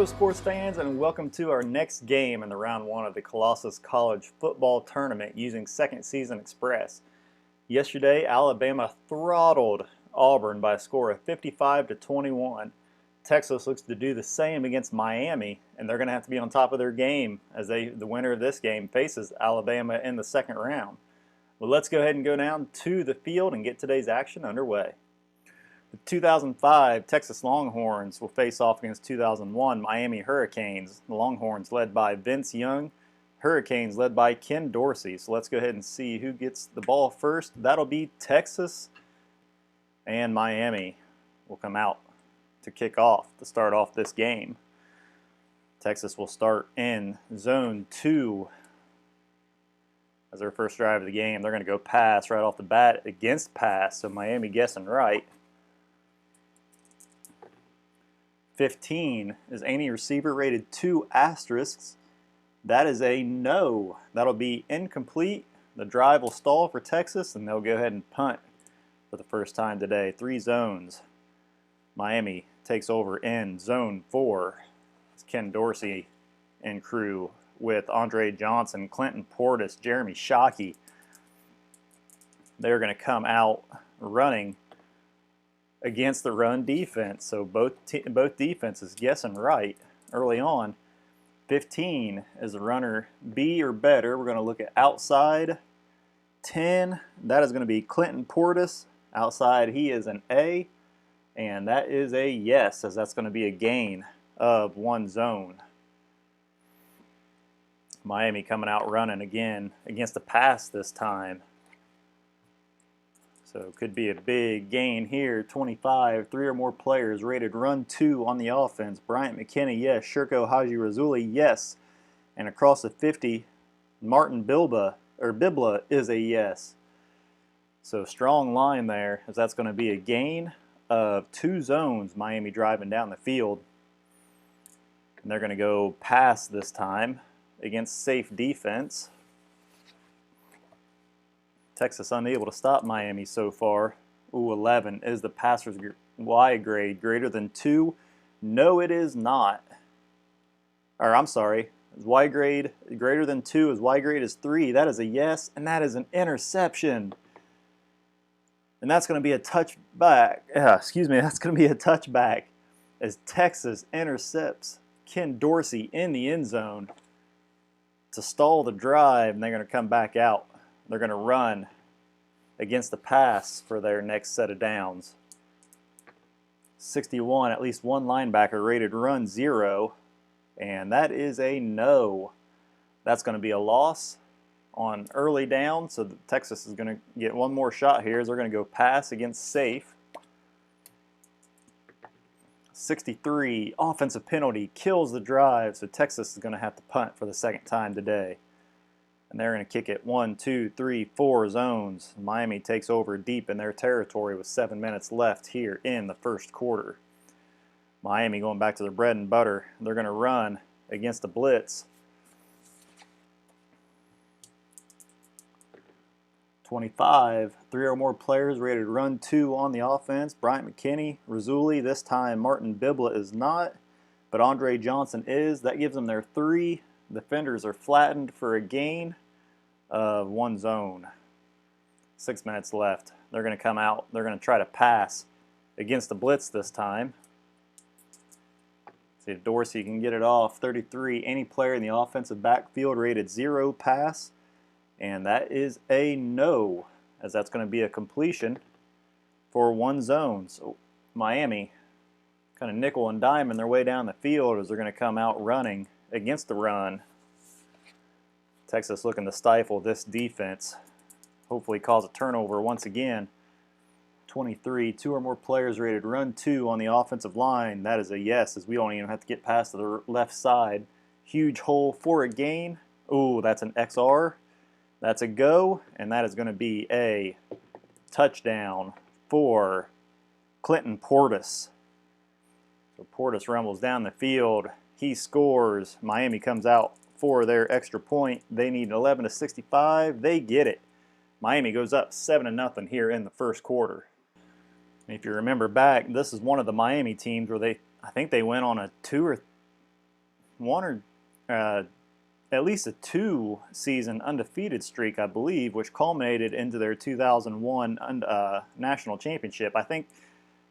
Hello sports fans, and welcome to our next game in the round one of the Colossus College Football Tournament using Second Season Express. Yesterday, Alabama throttled Auburn by a score of 55-21. Texas looks to do the same against Miami, and they're going to have to be on top of their game as the winner of this game faces Alabama in the second round. Well, let's go ahead and go down to the field and get today's action underway. The 2005 Texas Longhorns will face off against 2001 Miami Hurricanes. The Longhorns led by Vince Young, Hurricanes led by Ken Dorsey. So let's go ahead and see who gets the ball first. That'll be Texas, and Miami will come out to kick off to start off this game. Texas will start in zone 2 as their first drive of the game. They're going to go pass right off the bat against pass, so Miami guessing right. 15 is any receiver rated 2 asterisks. That is a no. That'll be incomplete. The drive will stall for Texas, and they'll go ahead and punt for the first time today. 3 zones. Miami takes over in zone 4. It's Ken Dorsey and crew with Andre Johnson, Clinton Portis, Jeremy Shockey. They're going to come out running against the run defense. So both defenses guessing right early on. 15 is a runner B or better. We're going to look at outside. 10, that is going to be Clinton Portis. Outside, he is an A. And that is a yes, as that's going to be a gain of 1 zone. Miami coming out running again against the pass this time. So could be a big gain here. 25, 3 or more players rated run 2 on the offense. Bryant McKinney, yes. Shirko Haji-Razuli, yes. And across the 50, Martin Bibla is a yes. So strong line there, as that's going to be a gain of 2 zones. Miami driving down the field. And they're going to go pass this time against safe defense. Texas unable to stop Miami so far. 11 is the passer's Y grade greater than 2? No, it is not. Or I'm sorry, Y grade greater than 2 is Y grade is 3. That is a yes, and that is an interception. And that's going to be a touchback. That's going to be a touchback as Texas intercepts Ken Dorsey in the end zone to stall the drive, and they're going to come back out. They're going to run against the pass for their next set of downs. 61, at least 1 linebacker rated run 0, and that is a no. That's going to be a loss on early down, so Texas is going to get 1 more shot here as they're going to go pass against safe. 63, offensive penalty kills the drive, so Texas is going to have to punt for the second time today. And they're going to kick it 1, 2, 3, 4 zones. Miami takes over deep in their territory with 7 minutes left here in the first quarter. Miami going back to their bread and butter. They're going to run against the blitz. 25, 3 or more players rated run 2 on the offense. Bryant McKinney, Razuli, this time Martin Bibla is not, but Andre Johnson is. That gives them their 3. Defenders are flattened for a gain of 1 zone. 6 minutes left. They're going to come out. They're going to try to pass against the blitz this time. See if Dorsey can get it off. 33, any player in the offensive backfield rated 0 pass. And that is a no, as that's going to be a completion for 1 zone. So Miami kind of nickel and diming their way down the field as they're going to come out running against the run. Texas looking to stifle this defense. Hopefully cause a turnover once again. 23, 2 or more players rated run 2 on the offensive line. That is a yes, as we don't even have to get past the left side. Huge hole for a gain. Ooh, that's an XR. That's a go, and that is going to be a touchdown for Clinton Portis. So Portis rumbles down the field. He scores. Miami comes out for their extra point. They need 11-65. They get it. Miami goes up 7-0 here in the first quarter. If you remember back, this is one of the Miami teams where I think they went on a 2 or one or at least a 2-season undefeated streak, I believe, which culminated into their 2001 national championship. I think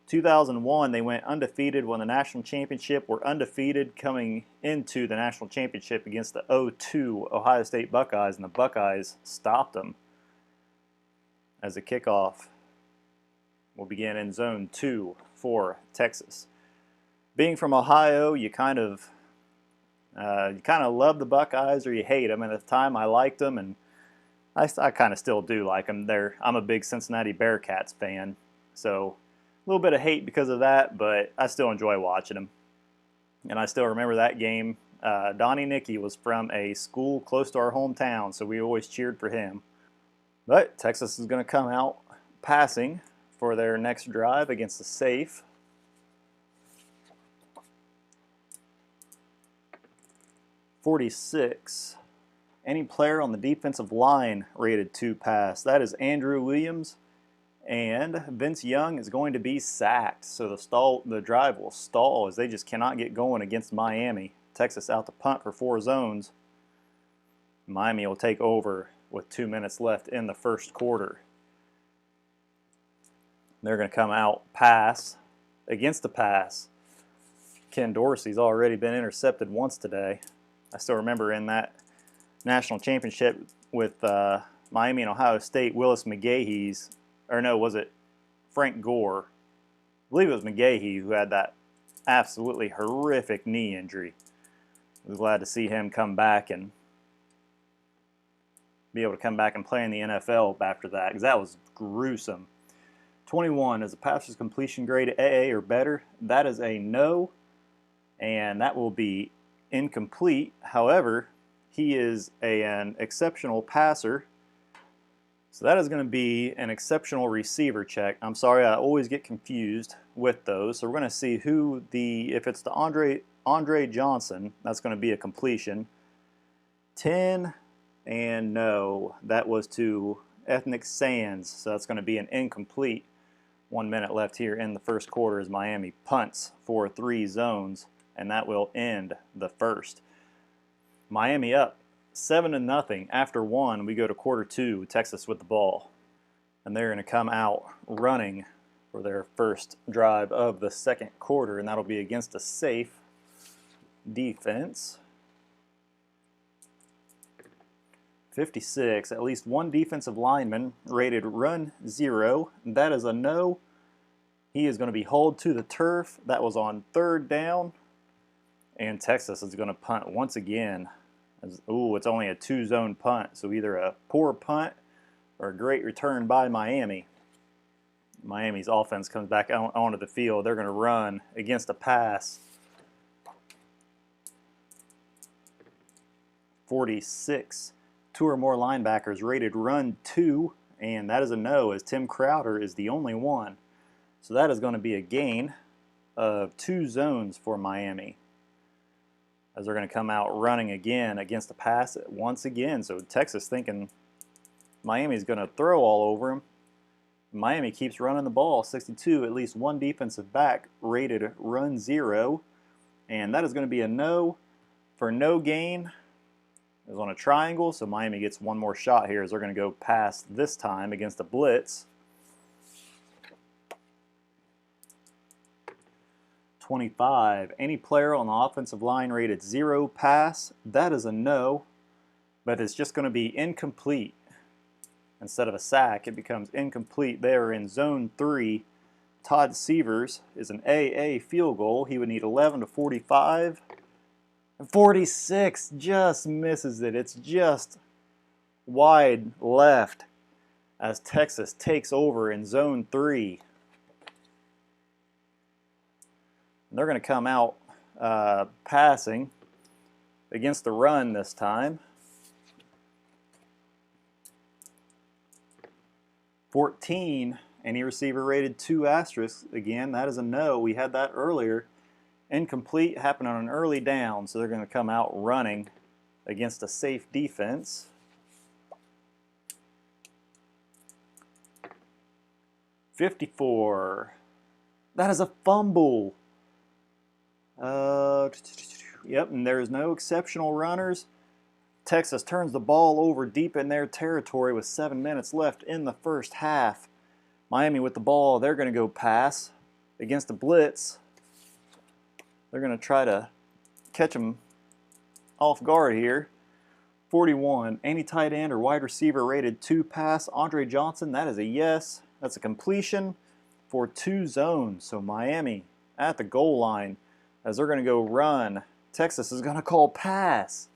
2001 they went undefeated, won the national championship, were undefeated coming into the national championship against the 0-2 Ohio State Buckeyes, and the Buckeyes stopped them. As the kickoff will begin in zone 2 for Texas. Being from Ohio, you kind of love the Buckeyes or you hate them. And at the time, I liked them, and I kind of still do like them. I'm a big Cincinnati Bearcats fan, so a little bit of hate because of that, but I still enjoy watching them. And I still remember that game. Donnie Nicky was from a school close to our hometown, so we always cheered for him. But Texas is going to come out passing for their next drive against the safe. .46. Any player on the defensive line rated 2 pass. That is Andrew Williams, and Vince Young is going to be sacked. So the drive will stall as they just cannot get going against Miami. Texas out to punt for 4 zones. Miami will take over with 2 minutes left in the first quarter. They're going to come out pass against the pass. Ken Dorsey's already been intercepted once today. I still remember in that national championship with Miami and Ohio State, Willis McGahee's, or no, was it Frank Gore? I believe it was McGahee who had that absolutely horrific knee injury. I was glad to see him come back and be able to come back and play in the NFL after that, because that was gruesome. 21 is a passer's completion grade AA or better. That is a no, and that will be incomplete. However, he is an exceptional passer, so that is going to be an exceptional receiver check. I'm sorry, I always get confused with those. So we're going to see who if it's the Andre Johnson, that's going to be a completion. 10 and no, that was to Ethnic Sands, so that's going to be an incomplete. 1 minute left here in the first quarter as Miami punts for 3 zones, and that will end the first. Miami up 7-0 after 1. We go to quarter 2, Texas with the ball. And they're going to come out running for their first drive of the second quarter, and that'll be against a safe defense. 56, at least one defensive lineman rated run 0. That is a no. He is going to be hauled to the turf. That was on 3rd down. And Texas is going to punt once again. Ooh, it's only a 2-zone punt, so either a poor punt or a great return by Miami. Miami's offense comes back onto the field. They're going to run against a pass. 46. 2 or more linebackers rated run 2, and that is a no, as Tim Crowder is the only one. So that is going to be a gain of 2 zones for Miami, as they're going to come out running again against the pass once again. So Texas thinking Miami's going to throw all over him. Miami keeps running the ball. 62, at least one defensive back rated run 0, and that is going to be a no for no gain. It was on a triangle, so Miami gets one more shot here as they're going to go pass this time against a blitz. 25, any player on the offensive line rated 0 pass. That is a no, but it's just going to be incomplete. Instead of a sack, it becomes incomplete. They are in zone 3. Todd Severs is an AA field goal. He would need 11 to 45. 46 just misses it. It's just wide left as Texas takes over in zone 3. And they're going to come out passing against the run this time. 14, any receiver rated 2 asterisks. Again, that is a no. We had that earlier. Incomplete, happened on an early down, so they're going to come out running against a safe defense. 54. That is a fumble. Yep, and there's no exceptional runners. Texas turns the ball over deep in their territory with 7 minutes left in the first half. Miami with the ball, they're going to go pass against the blitz. They're going to try to catch them off guard here. 41, any tight end or wide receiver rated 2 pass. Andre Johnson, that is a yes. That's a completion for 2 zones. So Miami at the goal line as they're going to go run. Texas is going to call pass.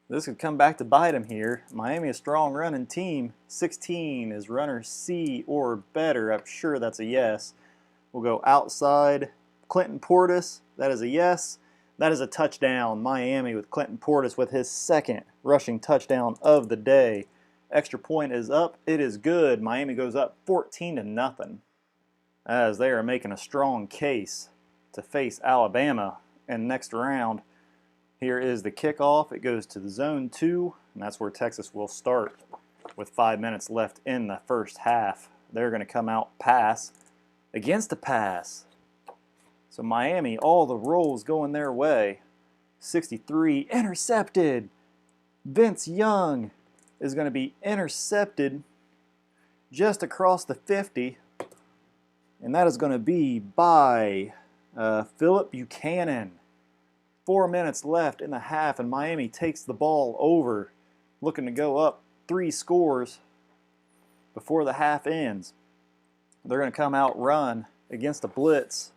This could come back to bite him here. Miami, a strong running team. 16 is runner C or better. I'm sure that's a yes. We'll go outside. Clinton Portis, that is a yes. That is a touchdown. Miami with Clinton Portis with his 2nd rushing touchdown of the day. Extra point is up. It is good. Miami goes up 14-0 as they are making a strong case to face Alabama in next round. Here is the kickoff. It goes to the zone 2, and that's where Texas will start with 5 minutes left in the first half. They're going to come out pass against the pass. So Miami, all the rolls going their way. 63, intercepted. Vince Young is going to be intercepted just across the 50, and that is going to be by Phillip Buchanan. 4 minutes left in the half, and Miami takes the ball over, looking to go up 3 scores before the half ends. They're going to come out run against the blitz.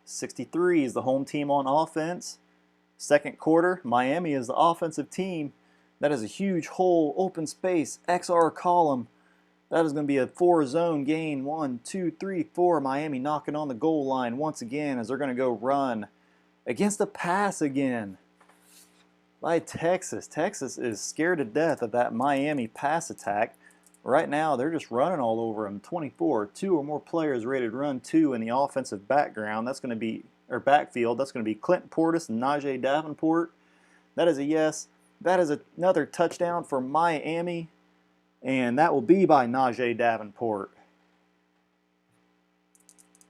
63 is the home team on offense. Second quarter, Miami is the offensive team. That is a huge hole, open space, XR column. That is going to be a 4-zone gain. 1, 2, 3, 4. Miami knocking on the goal line once again as they're going to go run against the pass again by Texas. Texas is scared to death of that Miami pass attack. Right now, they're just running all over them. 24, 2 or more players rated run 2 in the offensive background. That's going to be, or backfield. That's going to be Clinton Portis and Najee Davenport. That is a yes. That is another touchdown for Miami. And that will be by Najee Davenport.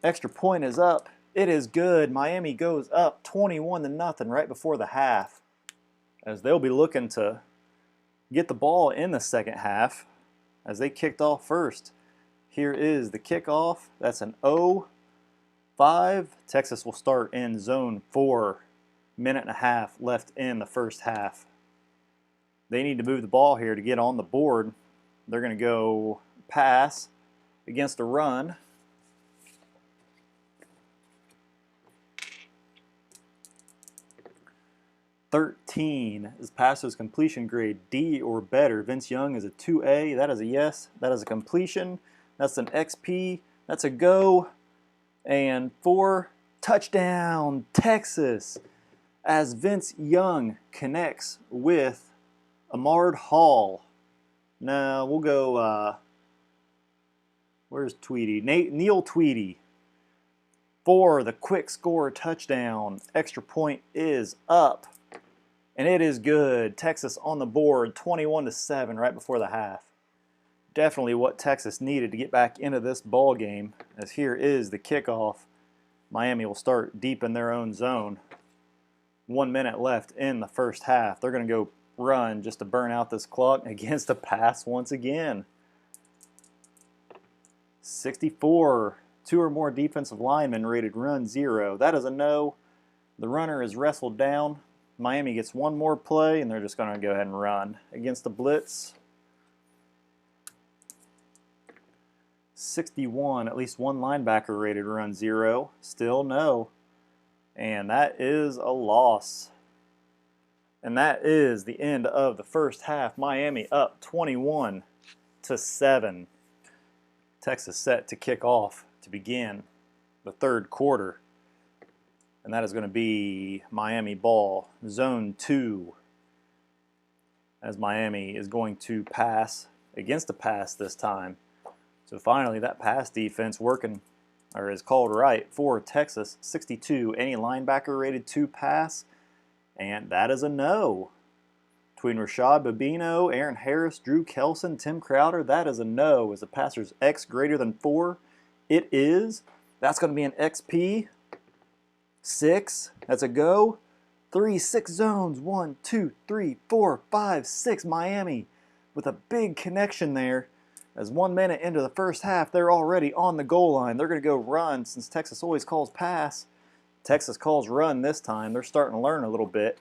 Extra point is up. It is good. Miami goes up 21-0 right before the half, as they'll be looking to get the ball in the second half as they kicked off first. Here is the kickoff. That's an 0-5. Texas will start in zone 4. Minute and a half left in the first half. They need to move the ball here to get on the board. They're going to go pass against a run. "13 is passer's completion grade D or better. Vince Young is a 2A. That is a yes. That is a completion. That's an XP. That's a go. And 4, touchdown, Texas, as Vince Young connects with Ahmad Hall. Now we'll go, where's Tweedy? Neil Tweedy for the quick score touchdown. Extra point is up, and it is good. Texas on the board, 21-7 right before the half. Definitely what Texas needed to get back into this ball game, as here is the kickoff. Miami will start deep in their own zone. 1 minute left in the first half. They're going to go run just to burn out this clock against the pass once again. 64, 2 or more defensive linemen rated run 0. That is a no. The runner is wrestled down. Miami gets 1 more play, and they're just going to go ahead and run against the blitz. 61, at least 1 linebacker rated run 0. Still no. And that is a loss. And that is the end of the first half. Miami up 21-7. Texas set to kick off to begin the third quarter. And that is going to be Miami ball, zone 2. As Miami is going to pass against the pass this time. So finally that pass defense working, or is called right for Texas. 62, any linebacker rated 2 pass. And that is a no. Between Rashad Babino, Aaron Harris, Drew Kelson, Tim Crowder, that is a no. Is the passer's X greater than 4? It is. That's going to be an XP. 6. That's a go. 3, 6 zones. 1, 2, 3, 4, 5, 6. Miami with a big connection there. As 1 minute into the first half, they're already on the goal line. They're going to go run since Texas always calls pass. Texas calls run this time. They're starting to learn a little bit.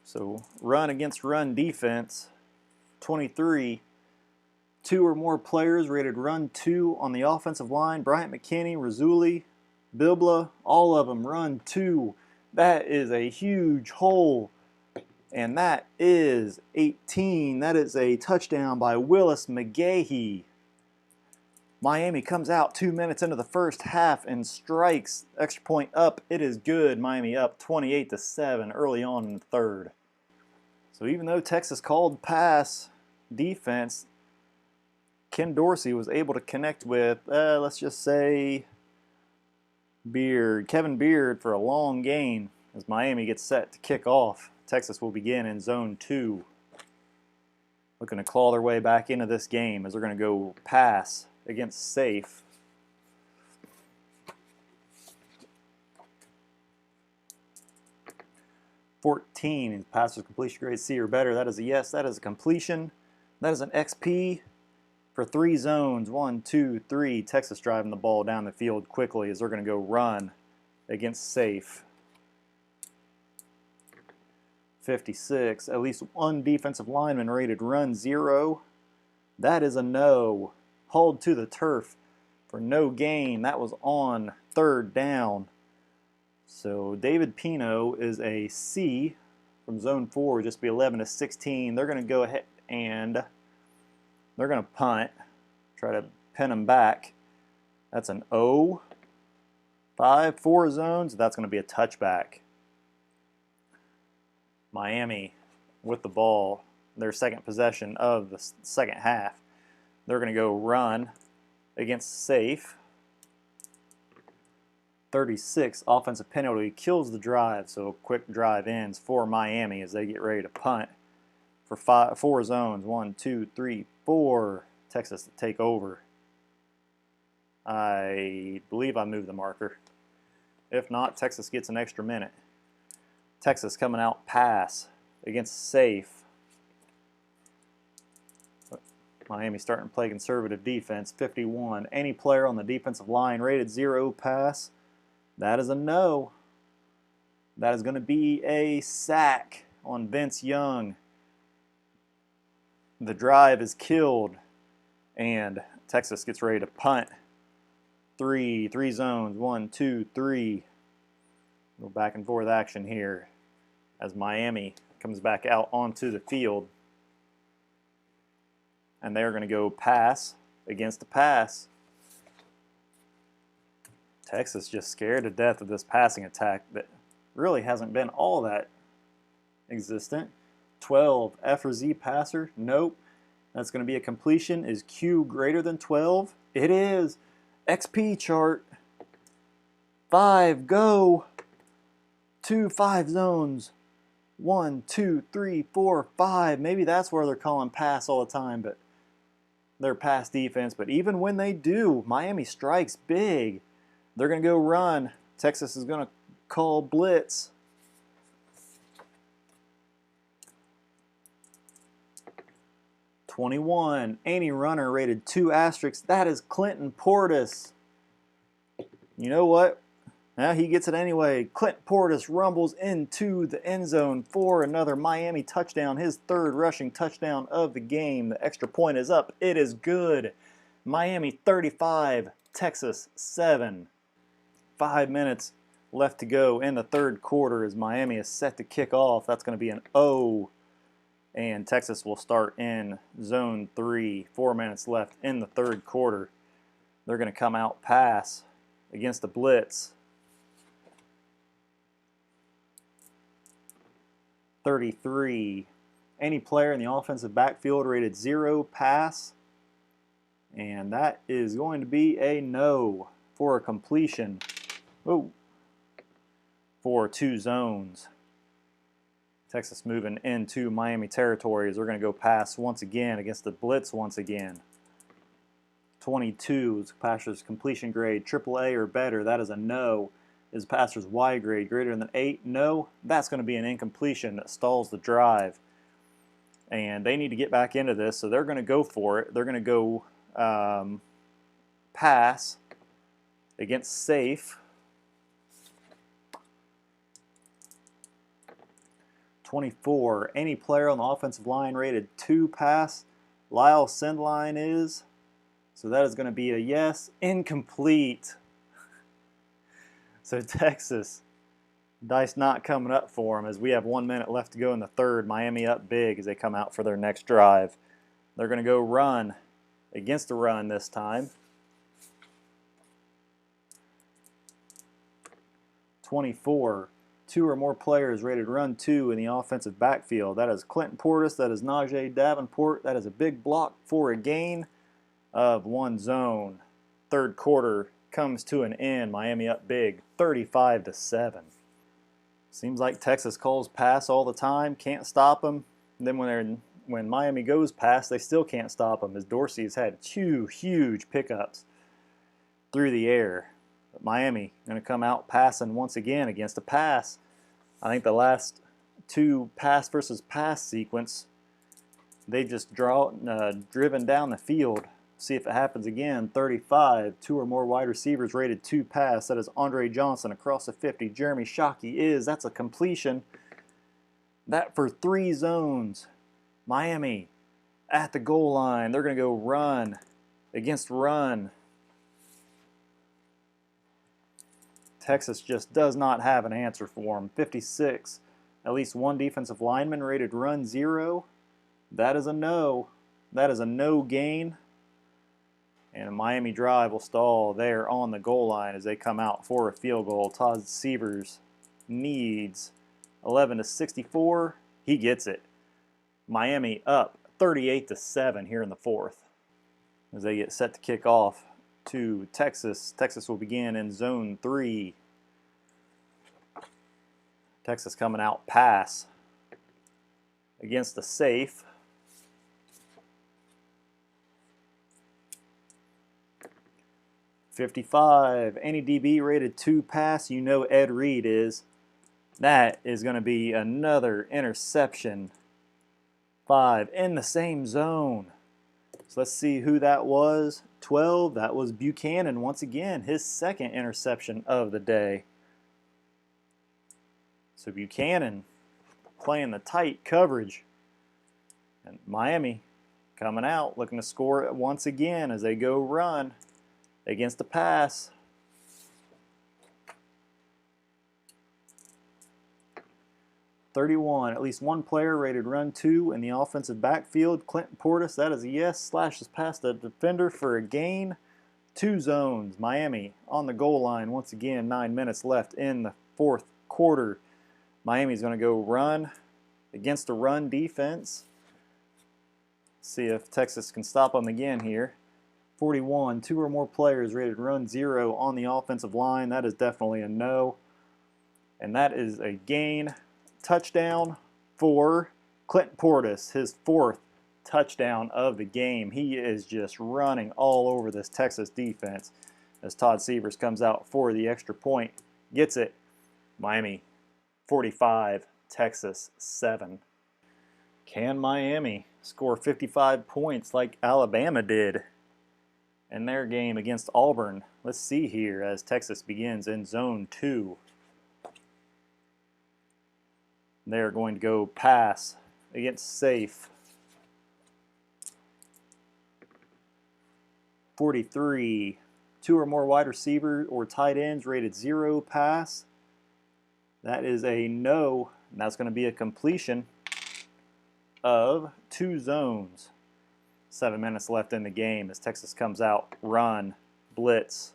So run against run defense, 23. 2 or more players rated run 2 on the offensive line. Bryant McKinney, Razuli, Bibla, all of them run 2. That is a huge hole. And that is 18. That is a touchdown by Willis McGahee. Miami comes out 2 minutes into the first half and strikes. Extra point up. It is good. Miami up 28-7 early on in the third. So even though Texas called pass defense, Ken Dorsey was able to connect with, let's just say, Kevin Beard for a long gain as Miami gets set to kick off. Texas will begin in zone 2. Looking to claw their way back into this game as they're going to go pass against safe. (14) passes completion grade C or better. That is a yes. That is a completion. That is an XP for 3 zones. 1, 2, 3. Texas driving the ball down the field quickly as they're going to go run against safe. 56. At least one defensive lineman rated run 0. That is a no. Hauled to the turf for no gain. That was on 3rd down. So David Pino is a C from zone 4, just be 11-16. They're going to go ahead and they're going to punt, try to pin them back. That's an O. 4 zones. That's going to be a touchback. Miami with the ball, their second possession of the second half. They're going to go run against safe. 36, offensive penalty kills the drive, so quick drive ends for Miami as they get ready to punt for 4 zones. 1, 2, 3, 4. Texas to take over. I believe I moved the marker. If not, Texas gets an extra minute. Texas coming out pass against safe. Miami starting to play conservative defense. 51. Any player on the defensive line rated 0 pass. That is a no. That is going to be a sack on Vince Young. The drive is killed, and Texas gets ready to punt. 3 zones. 1, 2, 3. Go back and forth action here as Miami comes back out onto the field. And they're going to go pass against the pass. Texas just scared to death of this passing attack that really hasn't been all that existent. 12, F or Z passer? Nope. That's going to be a completion. Is Q greater than 12? It is. XP chart. 5, go. 2, 5 zones. 1, 2, 3, 4, 5. Maybe that's where they're calling pass all the time, but they're pass defense. But even when they do, Miami strikes big. They're going to go run. Texas is going to call blitz. (21) Any runner rated 2 asterisks. That is Clinton Portis. You know what? Now he gets it anyway. Clinton Portis rumbles into the end zone for another Miami touchdown. His 3rd rushing touchdown of the game. The extra point is up. It is good. Miami 35, Texas 7. 5 minutes left to go in the 3rd quarter as Miami is set to kick off. That's going to be an O. And Texas will start in zone 3. 4 minutes left in the 3rd quarter. They're going to come out pass against the blitz. 33. Any player in the offensive backfield rated 0 pass. And that is going to be a no for a completion. Oh, for 2 zones. Texas moving into Miami territory as they're going to go pass once again against the blitz once again. 22 is passer's completion grade AAA or better. That is a no. Is passer's Y grade greater than 8? No. That's going to be an incompletion that stalls the drive. And they need to get back into this, so they're going to go for it. They're going to go pass against safe. 24. Any player on the offensive line rated 2 pass. Lyle Sendline is. So that is going to be a yes. Incomplete. So Texas, dice not coming up for them as we have 1 minute left to go in the third. Miami up big as they come out for their next drive. They're going to go run against the run this time. 24. 2 or more players rated run 2 in the offensive backfield. That is Clinton Portis. That is Najee Davenport. That is a big block for a gain of 1 zone. Third quarter comes to an end. Miami up big, 35-7. Seems like Texas calls pass all the time. Can't stop them. And then when Miami goes pass, they still can't stop them as Dorsey has had 2 huge pickups through the air. But Miami going to come out passing once again against a pass. I think the last 2 pass versus pass sequence, they just driven down the field. See if it happens again. 35, 2 or more wide receivers rated 2 pass. That is Andre Johnson across the 50. Jeremy Shockey that's a completion. That for 3 zones. Miami at the goal line. They're going to go run against run. Texas just does not have an answer for them. 56. At least 1 defensive lineman rated run 0. That is a no. That is a no gain. And a Miami drive will stall there on the goal line as they come out for a field goal. Todd Severs needs 11-64. He gets it. Miami up 38-7 here in the fourth as they get set to kick off to Texas. Texas will begin in zone 3. Texas coming out pass against the safe. 55. Any DB rated 2 pass, you know Ed Reed is. That is going to be another interception. 5 in the same zone. So let's see who that was. 12. That was Buchanan once again. His 2nd interception of the day. So Buchanan playing the tight coverage. And Miami coming out looking to score once again as they go run against the pass. 31. At least 1 player rated run 2 in the offensive backfield. Clinton Portis, that is a yes. Slashes past the defender for a gain. 2 zones. Miami on the goal line once again. 9 minutes left in the fourth quarter. Miami's going to go run against a run defense. See if Texas can stop them again here. 41, 2 or more players rated run 0 on the offensive line. That is definitely a no. And that is a gain. Touchdown for Clinton Portis, his 4th touchdown of the game. He is just running all over this Texas defense as Todd Severs comes out for the extra point. Gets it. Miami 45, Texas 7. Can Miami score 55 points like Alabama did in their game against Auburn? Let's see here as Texas begins in zone 2. They're going to go pass against safe. 43. 2 or more wide receiver or tight ends rated 0 pass. That is a no, and that's going to be a completion of 2 zones. 7 minutes left in the game as Texas comes out, run, blitz.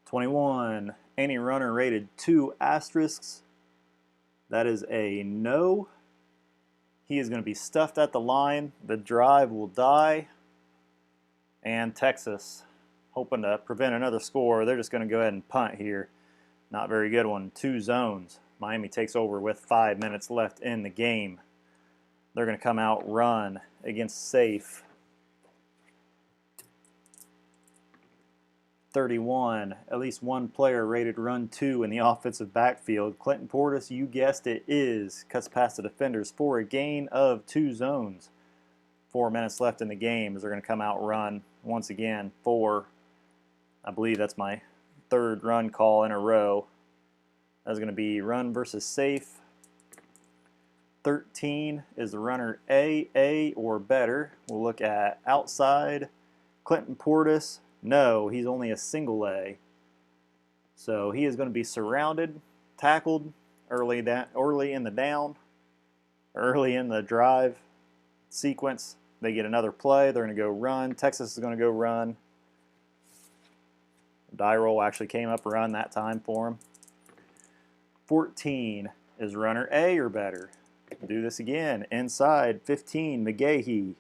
(21) Any runner rated 2 asterisks. That is a no. He is going to be stuffed at the line. The drive will die. And Texas hoping to prevent another score. They're just going to go ahead and punt here. Not very good one. 2 zones. Miami takes over with 5 minutes left in the game. They're going to come out run against safe. 31. At least one player rated run 2 in the offensive backfield. Clinton Portis, you guessed it, is. Cuts past the defenders for a gain of 2 zones. 4 minutes left in the game as they're going to come out run once again for, I believe that's my 3rd run call in a row. That's going to be run versus safe. 13 is the runner A or better. We'll look at outside. Clinton Portis. No, he's only a single A. So he is going to be surrounded, tackled early in the down, early in the drive sequence. They get another play. They're going to go run. Texas is going to go run. Die roll actually came up run that time for him. 14 is runner A or better. Do this again. Inside, 15, McGahee.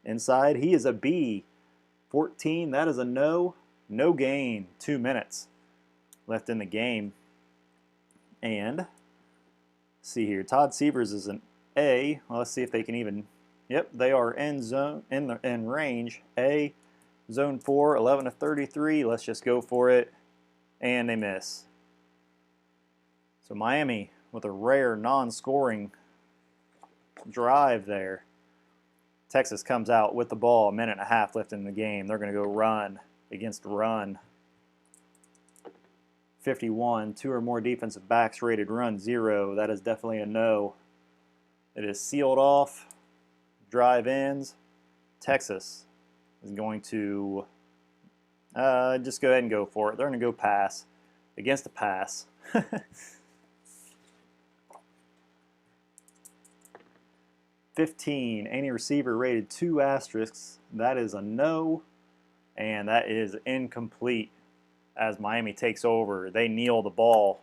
Inside, he is a B. 14, that is a no. No gain. 2 minutes left in the game. And see here, Todd Severs is an A. Well, let's see if they can even. Yep, they are in zone in range. A, zone 4, 11 to 33. Let's just go for it, and they miss. So Miami with a rare non-scoring drive there. Texas comes out with the ball, a minute and a half left in the game. They're going to go run against run. 51, 2 or more defensive backs rated run 0. That is definitely a no. It is sealed off. Drive ends. Texas is going to just go ahead and go for it. They're going to go pass against the pass. 15, any receiver rated 2 asterisks. That is a no, and that is incomplete as Miami takes over. They kneel the ball.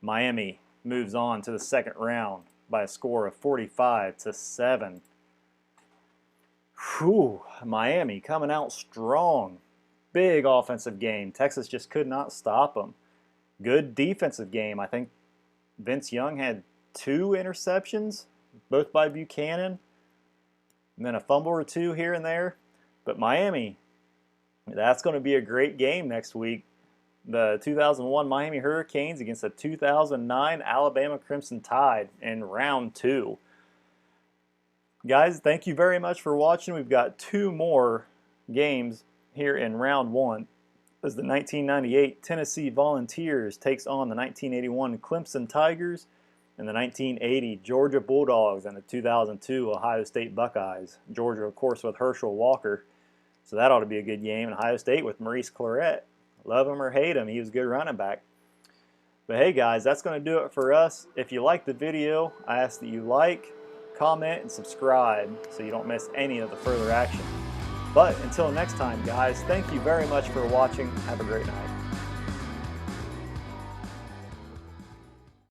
Miami moves on to the 2nd round by a score of 45-7. Whew, Miami coming out strong. Big offensive game. Texas just could not stop them. Good defensive game. I think Vince Young had 2 interceptions, both by Buchanan, and then a fumble or 2 here and there. But Miami, that's going to be a great game next week. The 2001 Miami Hurricanes against the 2009 Alabama Crimson Tide in round 2. Guys, thank you very much for watching. We've got 2 more games here in round 1 as the 1998 Tennessee Volunteers takes on the 1981 Clemson Tigers and the 1980 Georgia Bulldogs and the 2002 Ohio State Buckeyes. Georgia, of course, with Herschel Walker. So that ought to be a good game. And Ohio State with Maurice Clarett. Love him or hate him, he was a good running back. But hey guys, that's going to do it for us. If you liked the video, I ask that you like, comment, and subscribe so you don't miss any of the further action. But until next time, guys, thank you very much for watching. Have a great night.